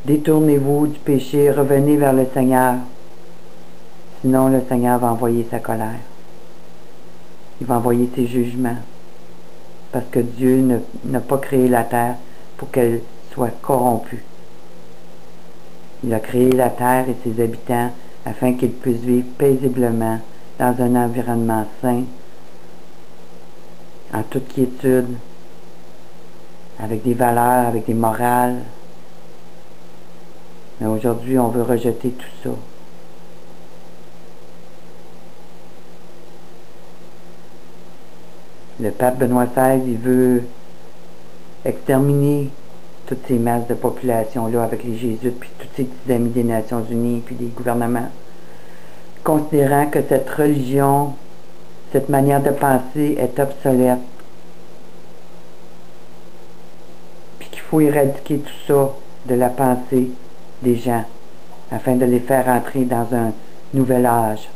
Détournez-vous du péché, revenez vers le Seigneur. Sinon, le Seigneur va envoyer sa colère. Il va envoyer ses jugements. Parce que Dieu n'a pas créé la terre pour qu'elle soit corrompue. Il a créé la terre et ses habitants afin qu'ils puissent vivre paisiblement dans un environnement sain, en toute quiétude, avec des valeurs, avec des morales. Mais aujourd'hui, on veut rejeter tout ça. Le pape Benoît XVI, il veut exterminer toutes ces masses de population-là avec les jésuites, puis tous ces petits amis des Nations Unies, puis des gouvernements, considérant que cette religion, cette manière de penser est obsolète, puis qu'il faut éradiquer tout ça de la pensée des gens, afin de les faire entrer dans un nouvel âge.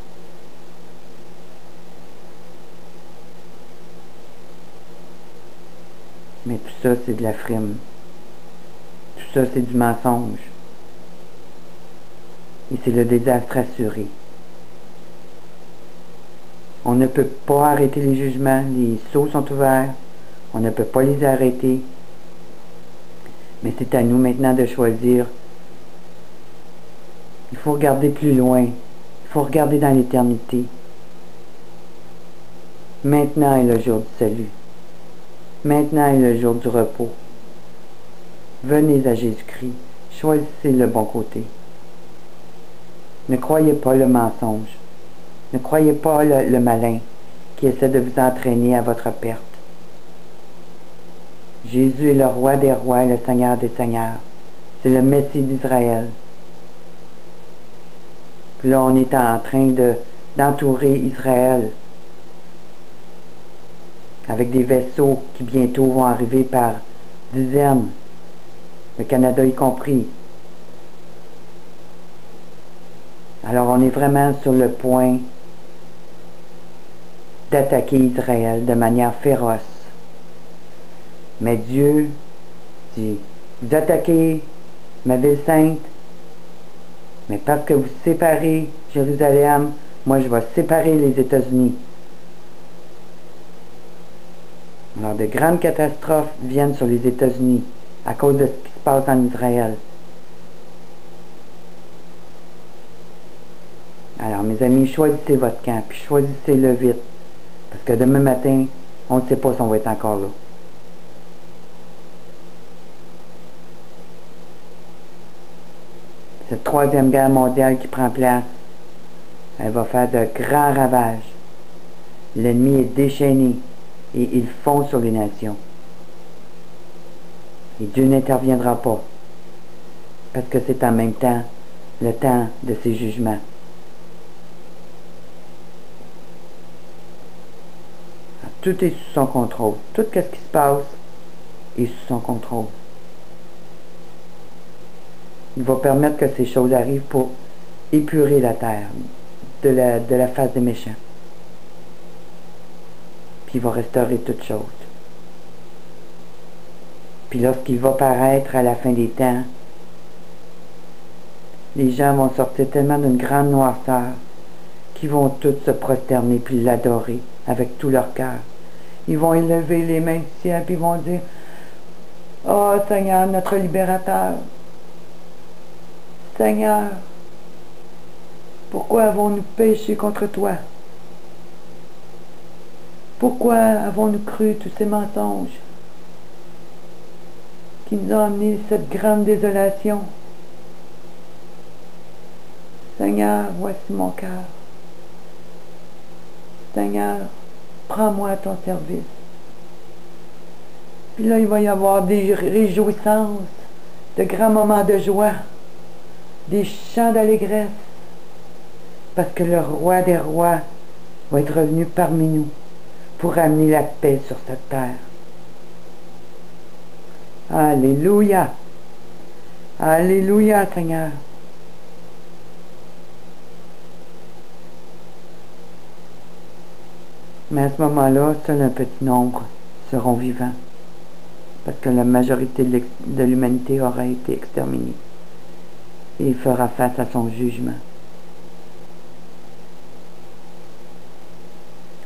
Mais tout ça, c'est de la frime. Tout ça, c'est du mensonge. Et c'est le désastre assuré. On ne peut pas arrêter les jugements. Les sceaux sont ouverts. On ne peut pas les arrêter. Mais c'est à nous maintenant de choisir. Il faut regarder plus loin. Il faut regarder dans l'éternité. Maintenant est le jour du salut. Maintenant est le jour du repos. Venez à Jésus-Christ. Choisissez le bon côté. Ne croyez pas le mensonge. Ne croyez pas le malin qui essaie de vous entraîner à votre perte. Jésus est le roi des rois et le Seigneur des seigneurs. C'est le Messie d'Israël. Puis là, on est en train d'entourer Israël avec des vaisseaux qui bientôt vont arriver par dizaines, le Canada y compris. Alors on est vraiment sur le point d'attaquer Israël de manière féroce. Mais Dieu dit, vous attaquez ma ville sainte, mais parce que vous séparez Jérusalem, moi je vais séparer les États-Unis. Alors de grandes catastrophes viennent sur les États-Unis à cause de ce qui se passe en Israël. Alors mes amis, choisissez votre camp, puis choisissez-le vite. Parce que demain matin, on ne sait pas si on va être encore là. Cette troisième guerre mondiale qui prend place, elle va faire de grands ravages. L'ennemi est déchaîné et il fond sur les nations. Et Dieu n'interviendra pas, parce que c'est en même temps le temps de ses jugements. Alors, tout est sous son contrôle. Tout ce qui se passe est sous son contrôle. Il va permettre que ces choses arrivent pour épurer la terre de la face des méchants. Puis il va restaurer toutes choses. Puis lorsqu'il va paraître à la fin des temps, les gens vont sortir tellement d'une grande noirceur qu'ils vont tous se prosterner puis l'adorer avec tout leur cœur. Ils vont élever les mains du ciel puis ils vont dire « Oh Seigneur, notre libérateur, Seigneur, pourquoi avons-nous péché contre toi? Pourquoi avons-nous cru tous ces mensonges qui nous ont amené cette grande désolation? Seigneur, voici mon cœur. Seigneur, prends-moi à ton service. » Puis là, il va y avoir des réjouissances, de grands moments de joie, des chants d'allégresse, parce que le roi des rois va être revenu parmi nous pour amener la paix sur cette terre. Alléluia! Alléluia, Seigneur! Mais à ce moment-là, seul un petit nombre seront vivants, parce que la majorité de l'humanité aura été exterminée. et il fera face à son jugement.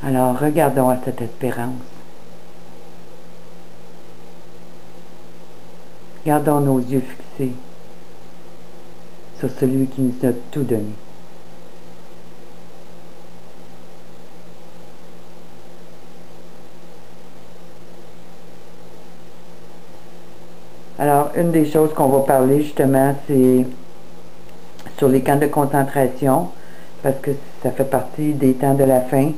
Alors regardons à cette espérance. Gardons nos yeux fixés sur celui qui nous a tout donné. Alors, une des choses qu'on va parler justement, c'est sur les camps de concentration, parce que ça fait partie des temps de la fin,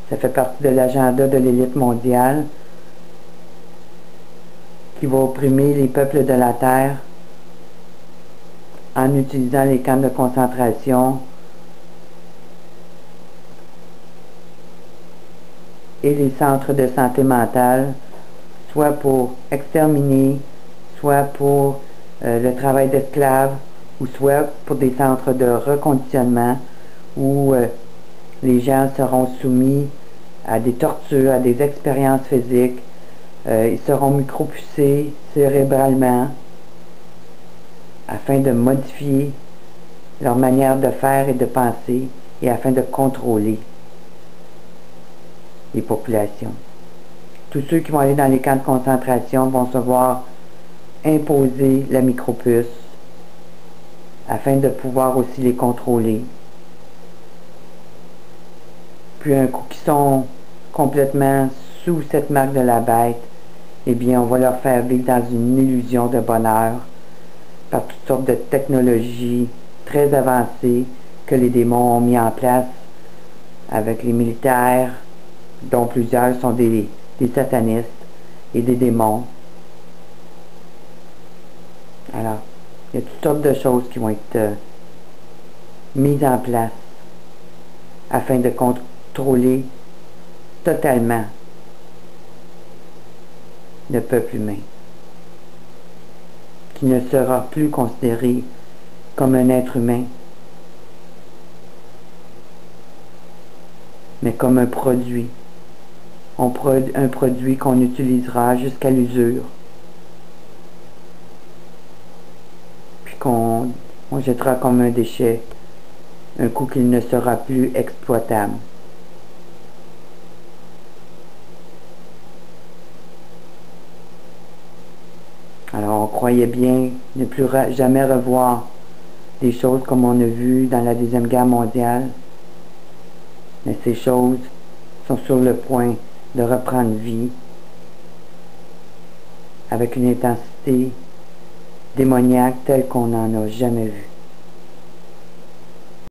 ça fait partie de l'agenda de l'élite mondiale qui va opprimer les peuples de la Terre en utilisant les camps de concentration et les centres de santé mentale, soit pour exterminer, soit pour le travail d'esclaves, ou soit pour des centres de reconditionnement où les gens seront soumis à des tortures, à des expériences physiques, ils seront micropulsés cérébralement afin de modifier leur manière de faire et de penser et afin de contrôler les populations. Tous ceux qui vont aller dans les camps de concentration vont se voir imposer la micropuce afin de pouvoir aussi les contrôler. Puis un coup qu'ils sont complètement sous cette marque de la bête, eh bien on va leur faire vivre dans une illusion de bonheur par toutes sortes de technologies très avancées que les démons ont mis en place avec les militaires, dont plusieurs sont des satanistes et des démons. Alors, il y a toutes sortes de choses qui vont être mises en place afin de contrôler totalement le peuple humain, qui ne sera plus considéré comme un être humain, mais comme un produit. Un produit qu'on utilisera jusqu'à l'usure, puis qu'on jettera comme un déchet un coup qu'il ne sera plus exploitable. Alors on croyait bien ne plus jamais revoir des choses comme on a vu dans la Deuxième Guerre mondiale, mais ces choses sont sur le point de reprendre vie avec une intensité démoniaque telle qu'on n'en a jamais vu.